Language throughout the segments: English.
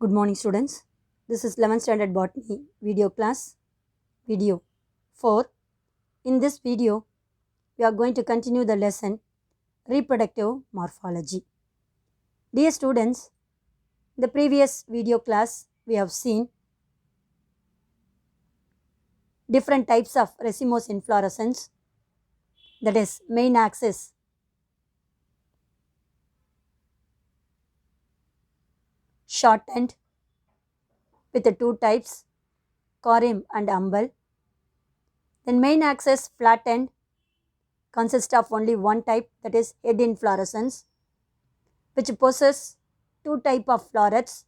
Good morning, students. This is 11th standard botany video class, video 4. In this video, we are going to continue the lesson reproductive morphology. Dear students, in the previous video class, we have seen different types of racemose inflorescence, that is, main axis, shortened with the two types, corymb and umbel. Then main axis flattened consists of only one type, that is head inflorescence, which possess two type of florets,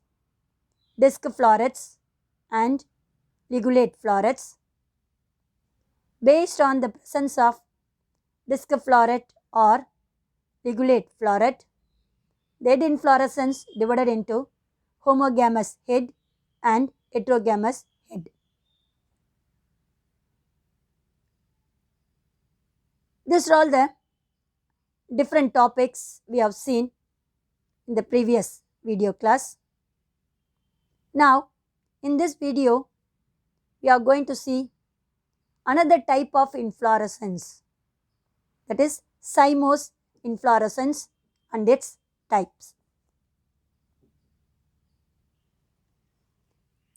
disc florets and ligulate florets. Based on the presence of disc floret or ligulate floret, the head inflorescence divided into homogamous head and heterogamous head. These are all the different topics we have seen in the previous video class. Now, in this video, we are going to see another type of inflorescence, that is cymose inflorescence and its types.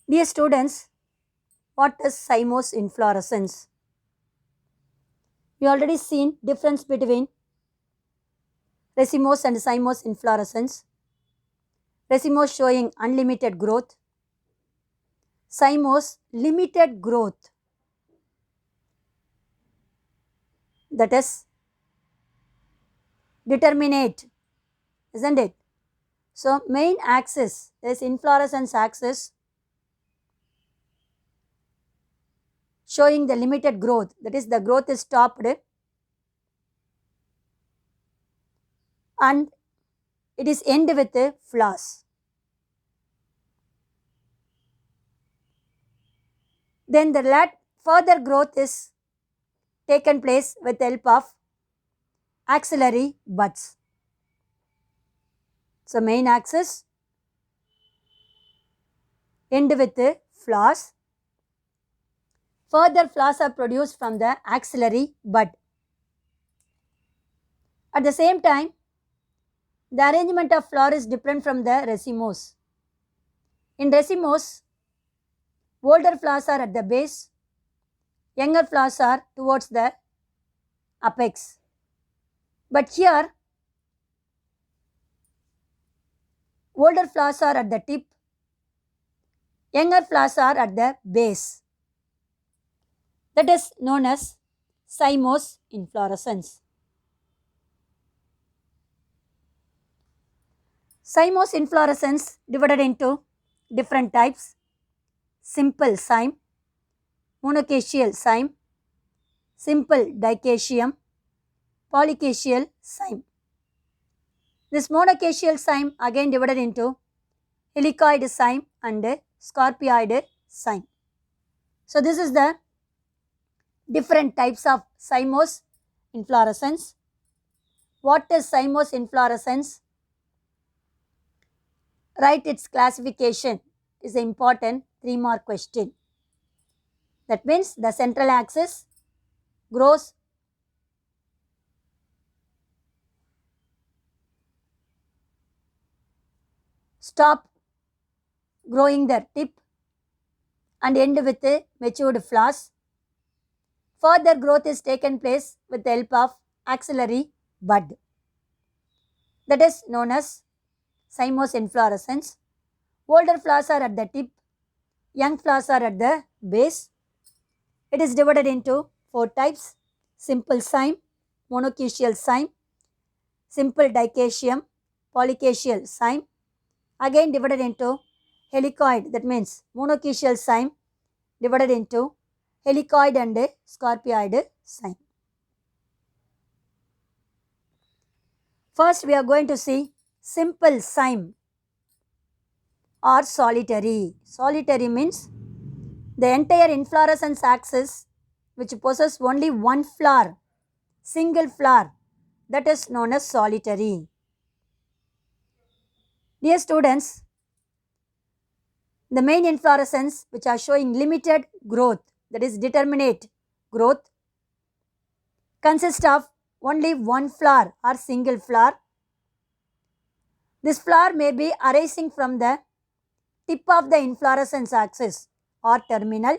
Dear students, what is cymose inflorescence? We already seen difference between racemose and cymose inflorescence. Racemose showing unlimited growth, cymose limited growth, that is determinate, isn't it? So main axis is inflorescence axis showing the limited growth, that is the growth is stopped and it is end with flowers. Then the further growth is taken place with the help of axillary buds. So main axis end with flowers. Further flowers are produced from the axillary bud. At the same time, the arrangement of flower is different from the racemose. In racemose, older flowers are at the base, younger flowers are towards the apex. But here, older flowers are at the tip, younger flowers are at the base. That is known as cymose inflorescence. Cymose inflorescence divided into different types: simple cyme, monocacheal cyme, simple dicacheum, polycacheal cyme. This monocacheal cyme again divided into helicoid cyme and scorpioid cyme. So this is the different types of cymose inflorescence. What is cymose inflorescence? Write its classification is an important 3-mark question. That means the central axis grows stop growing the tip and end with a matured flowers. Further growth is taken place with the help of axillary bud. That is known as cymose inflorescence. Older flowers are at the tip, young flowers are at the base. It is divided into 4 types: simple cyme, monocacheal cyme, simple dicacheum, polycacheal cyme. Again divided into helicoid, that means monocacheal cyme divided into helicoid and scorpioid cyme. First we are going to see simple cyme or solitary. Solitary means the entire inflorescence axis which possesses only one flower, single flower, that is known as solitary. Dear students, The main inflorescence which are showing limited growth, that is determinate growth, consist of only one flower or single flower. This flower may be arising from the tip of the inflorescence axis or terminal,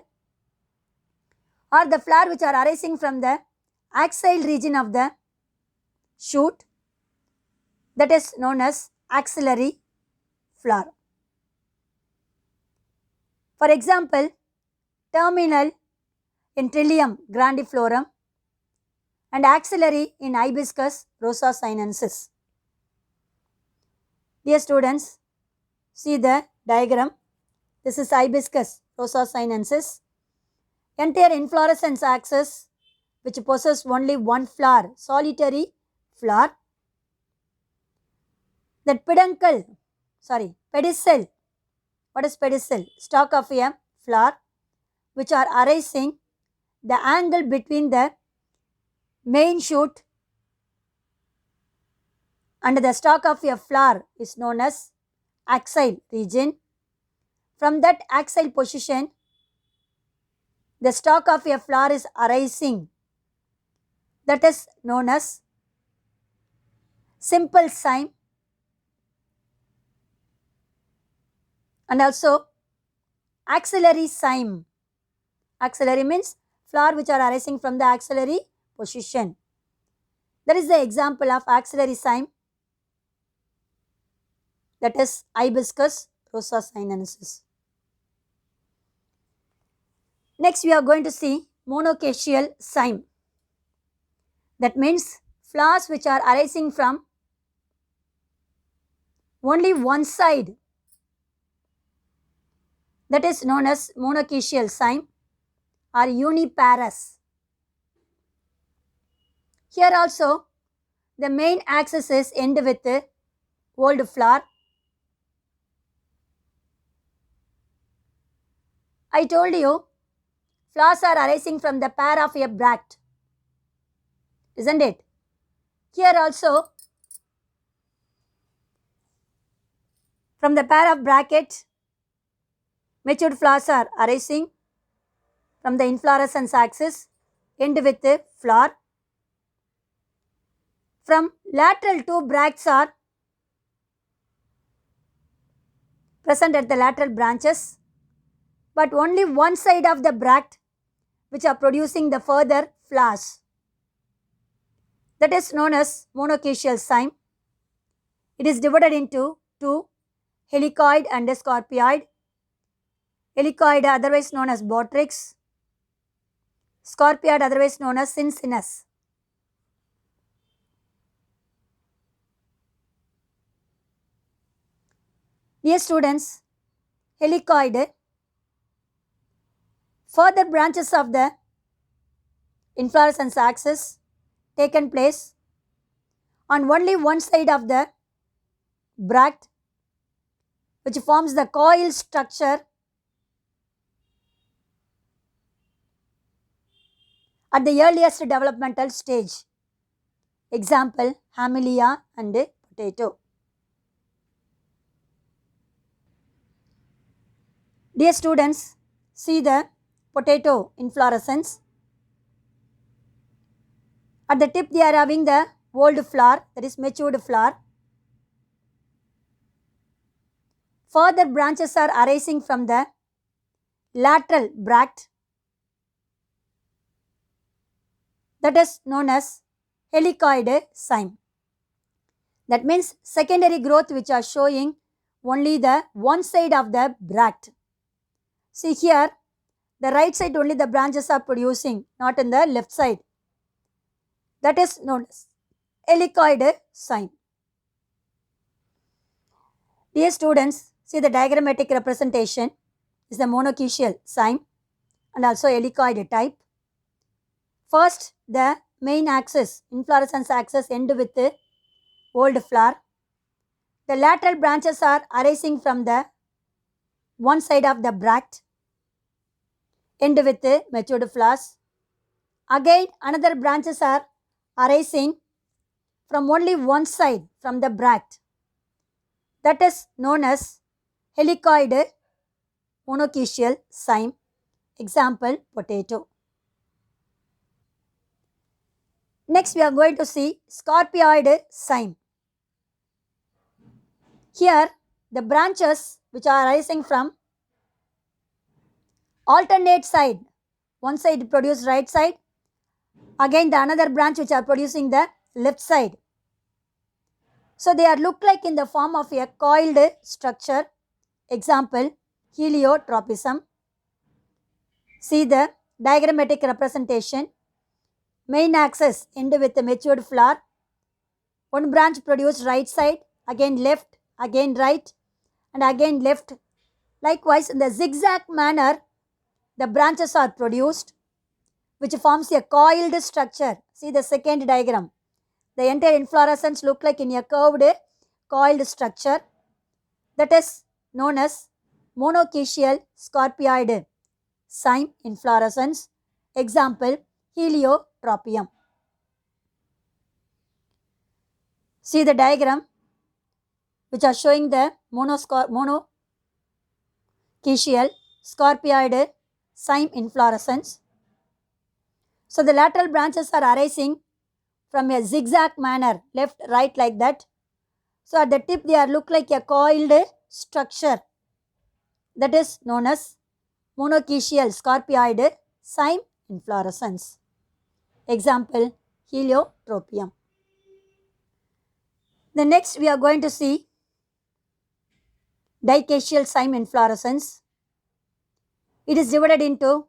or the flower which are arising from the axil region of the shoot, that is known as axillary flower. For example, terminal in Trillium grandiflorum and axillary in Hibiscus rosa sinensis. Dear students, see the diagram. This is Hibiscus rosa sinensis. Entire inflorescence axis which possess only one flower, solitary flower. That pedicel, what is pedicel? Stalk of a flower which are arising the angle between the main shoot and the stalk of a flower is known as axil region. From that axil position, the stalk of a flower is arising, that is known as simple cyme, and also axillary cyme. Axillary means flower which are arising from the axillary position. That is the example of axillary cyme, that is Hibiscus rosa sinensis. Next we are going to see monocacial cyme. That means flowers which are arising from only one side, that is known as monocacial cyme or uniparous. Here also the main axis is end with the old flower. I told you flowers are arising from the pair of a bract, isn't it? Here also from the pair of bracket, matured flowers are arising from the inflorescence axis, end with the flower. From lateral, two bracts are present at the lateral branches, but only one side of the bract which are producing the further flowers. That is known as monocacial cyme. It is divided into two, helicoid and scorpioid. Helicoid otherwise known as botrix, scorpioid otherwise known as cincinus. Dear students, helicoid, further branches of the inflorescence axis taken place on only one side of the bract, which forms the coil structure at the earliest developmental stage. Example, Hamelia and potato. Dear students, see the potato inflorescence. At the tip they are having the old flower, that is matured flower. Further branches are arising from the lateral bract, that is known as helicoid cyme. That means secondary growth which are showing only the one side of the bract. See here, the right side only the branches are producing, not in the left side. That is known as helicoid cyme. Dear students, see the diagrammatic representation is the monocacial cyme and also helicoid type. First, the main axis, inflorescence axis end with the old flower. The lateral branches are arising from the one side of the bract, end with the matured flowers. Again, another branches are arising from only one side from the bract. That is known as helicoid monoecial cyme. Example, potato. Next, we are going to see scorpioid cyme. Here, the branches which are arising from alternate side, one side produce right side, again the another branch which are producing the left side. So they are look like in the form of a coiled structure. Example, heliotropism. See the diagrammatic representation. Main axis end with the matured flower. One branch produced right side, again left, again right, and again left. Likewise, in the zigzag manner, the branches are produced, which forms a coiled structure. See the second diagram. The entire inflorescence look like in a curved coiled structure, that is known as monoecial scorpioid cyme inflorescence. Example, heliotropium. See the diagram which are showing the monoecial scorpioid cyme inflorescence. So the lateral branches are arising from a zigzag manner, left, right, like that. So at the tip they are look like a coiled structure, that is known as monoecial scorpioid cyme inflorescence. Example, heliotropium. The next we are going to see dicaeal cyme inflorescence. It is divided into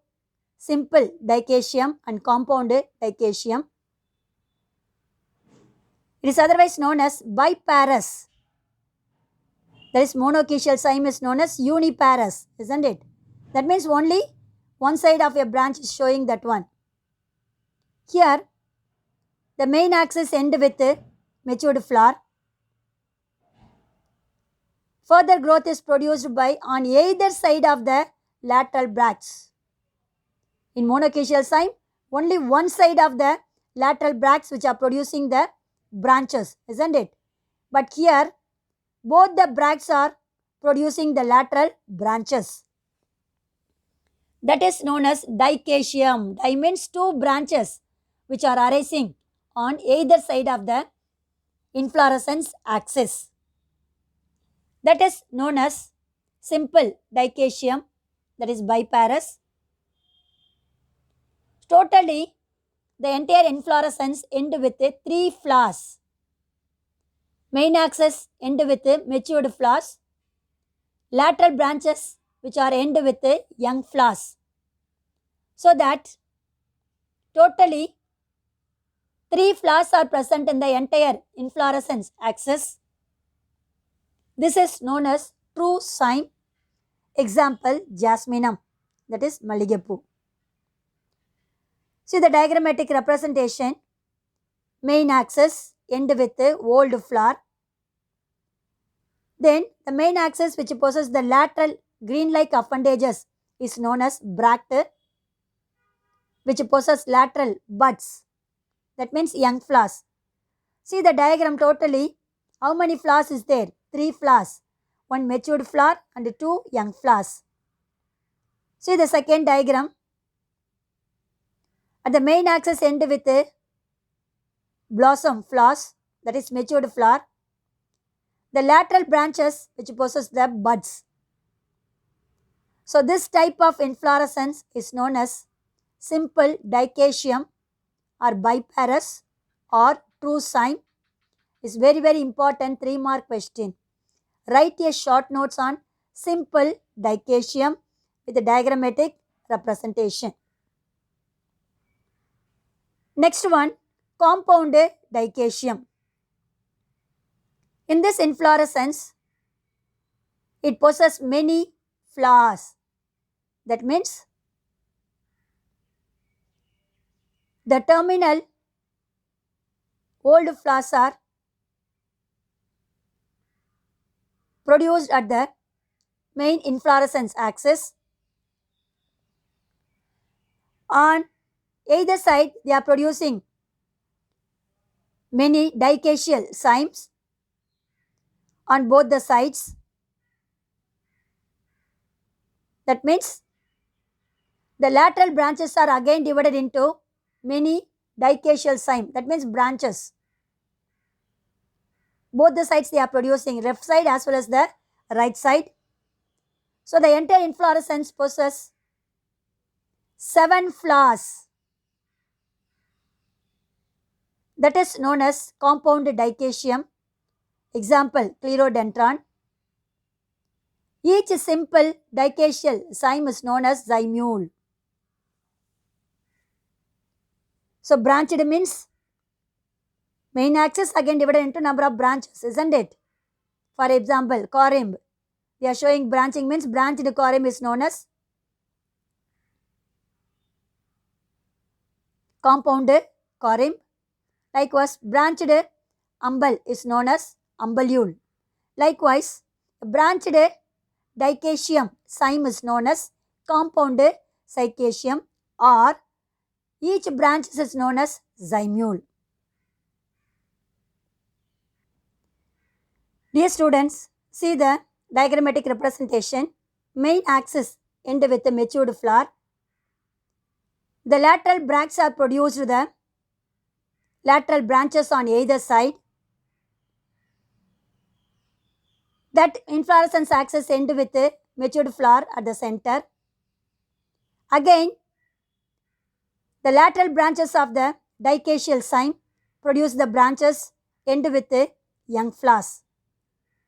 simple dicaeum and compound dicaeum. It is otherwise known as biparous. That is, monoecial cyme is known as uniparous, isn't it? That means only one side of a branch is showing that one. Here, the main axis end with a matured flower. Further growth is produced by on either side of the lateral bracts. In monoecial cyme, only one side of the lateral bracts which are producing the branches, isn't it? But here, both the bracts are producing the lateral branches. That is known as dicaeum. Di means two branches which are arising on either side of the inflorescence axis. That is known as simple dicaeum, that is biparous. Totally, the entire inflorescence end with 3 flowers. Main axis end with matured flowers. Lateral branches which are end with young flowers. So that totally 3 flowers are present in the entire inflorescence axis. This is known as true cyme. Example, jasminum, that is maligepu. See the diagrammatic representation. Main axis end with old flower. Then the main axis which possesses the lateral green-like appendages is known as bract, which possesses lateral buds. That means young flowers. See the diagram totally. How many flowers is there? 3 flowers. 1 matured flower and 2 young flowers. See the second diagram. At the main axis end with a blossom flowers, that is matured flower. The lateral branches which possess the buds. So this type of inflorescence is known as simple dicaeum or biparous or true cyme. Is very important 3-mark question. Write a short notes on simple dicaeum with a diagrammatic representation. Next one, compound dicaeum. In this inflorescence, it possesses many flowers. That means the terminal old flowers are produced at the main inflorescence axis. On either side, they are producing many dicaeal cymes on both the sides. That means the lateral branches are again divided into many dicacial cyme. That means branches. Both the sides they are producing, left side as well as the right side. So the entire inflorescence possesses 7 flowers. That is known as compound dicacium. Example, Clerodendron. Each simple dicacial cyme is known as zymule. So branched means main axis again divided into number of branches, isn't it? For example, corymb. They are showing branching means branched corymb is known as compound corymb. Likewise, branched umbel is known as umbellule. Likewise, branched dicacium cyme is known as compound cycaceum, or each branch is known as zymule. Dear students, see the diagrammatic representation. Main axis end with a matured flower. The lateral bracts are produced the lateral branches on either side. That inflorescence axis end with a matured flower at the center. Again, the lateral branches of the dicacial cyme produce the branches end with a young flowers.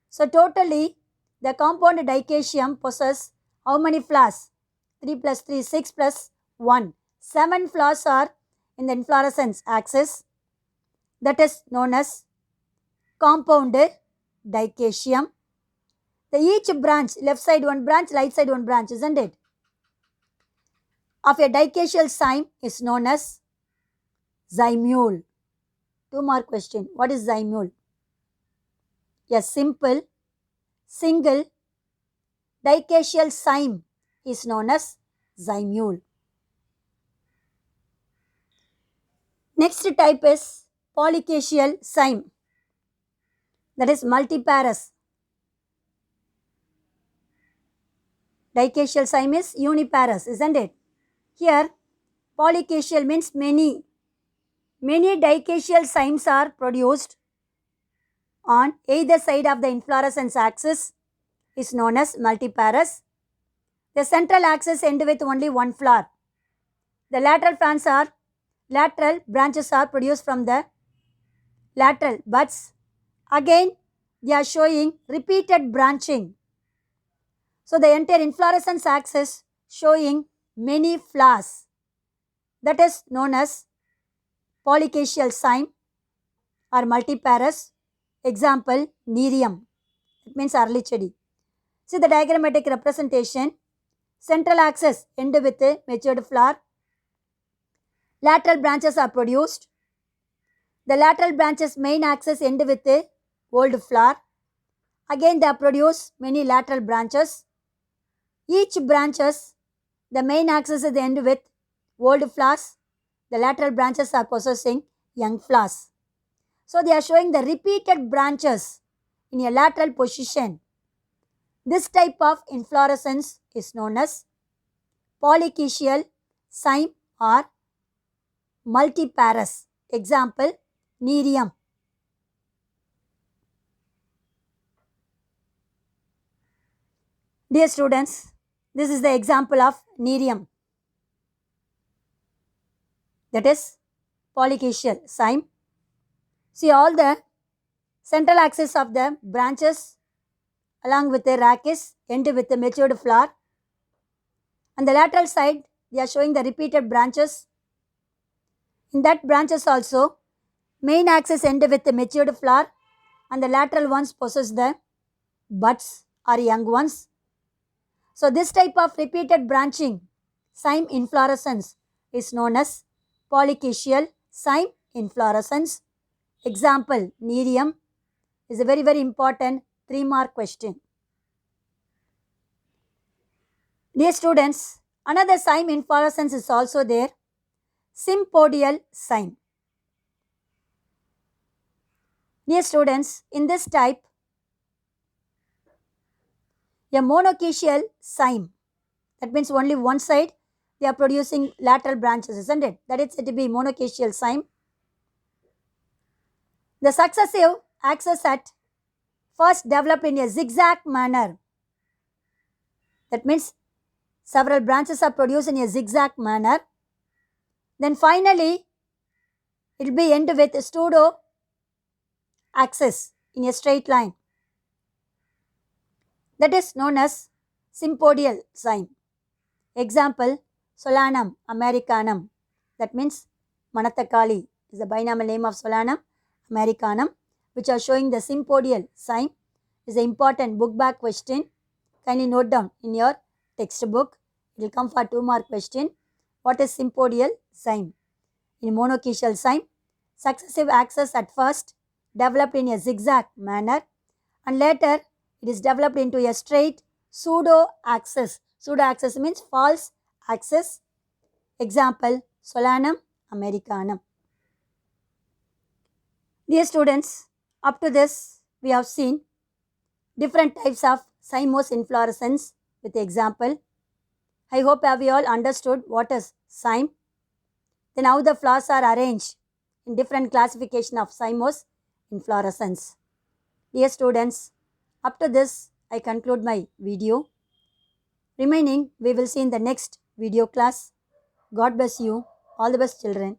So totally, the compound dicacium possesses how many flowers? 3 plus 3, 6 plus 1. 7 flowers are in the inflorescence axis. That is known as compound dicacium. Each branch, left side one branch, right side one branch, isn't it? Of a dicacial cyme is known as zymule. 2 more question. What is zymule? A simple, single dicacial cyme is known as zymule. Next type is polycacial cyme. That is multiparous. Dicacial cyme is uniparous, isn't it? Here, polycacial means many. Many dicacial cymes are produced on either side of the inflorescence axis is known as multiparous. The central axis end with only one flower. The lateral branches are produced from the lateral buds. Again, they are showing repeated branching. So the entire inflorescence axis showing many flowers. That is known as polycacial cyme or multiparous. Example, Nerium. It means early chedi. See the diagrammatic representation. Central axis end with a matured flower. Lateral branches are produced. The lateral branches main axis end with a old flower. Again they produce many lateral branches. Each branches, the main axis is end with old flowers. The lateral branches are possessing young flowers. So they are showing the repeated branches in a lateral position. This type of inflorescence is known as polycacial cyme or multiparous. Example, Nerium. Dear students, this is the example of Nerium. That is polycacial cyme. See all the central axis of the branches along with the rachis end with the matured flower. On the lateral side, they are showing the repeated branches. In that branches also, main axis end with the matured flower and the lateral ones possess the buds or young ones. So this type of repeated branching cyme inflorescence is known as polycacial cyme inflorescence. Example, Nerium is a very, very important 3-mark question. Dear students, another cyme inflorescence is also there, sympodial cyme. Dear students, in this type, a monocacial cyme That means only one side they are producing lateral branches, isn't it? That is said to be monoecial cyme. The successive axes at first develop in a zigzag manner. That means several branches are produced in a zigzag manner. Then finally, it will be end with pseudo axis in a straight line. That is known as sympodial cyme. Example, Solanum americanum. That means Manathakali is the binomial name of Solanum americanum, which are showing the sympodial cyme. Is an important book back question. Kindly note down in your textbook. It will come for 2 mark question. What is sympodial cyme? In monoecial cyme, successive axes at first developed in a zigzag manner and later it is developed into a straight pseudo axis. Pseudo axis means false axis. Example, Solanum americanum. Dear students, up to this we have seen different types of cymose inflorescence with example. I hope have you all understood what is cyme. Then how the flowers are arranged in different classification of cymose inflorescence. Dear students, up to this I conclude my video. Remaining we will see in the next video class. God bless you. All the best children.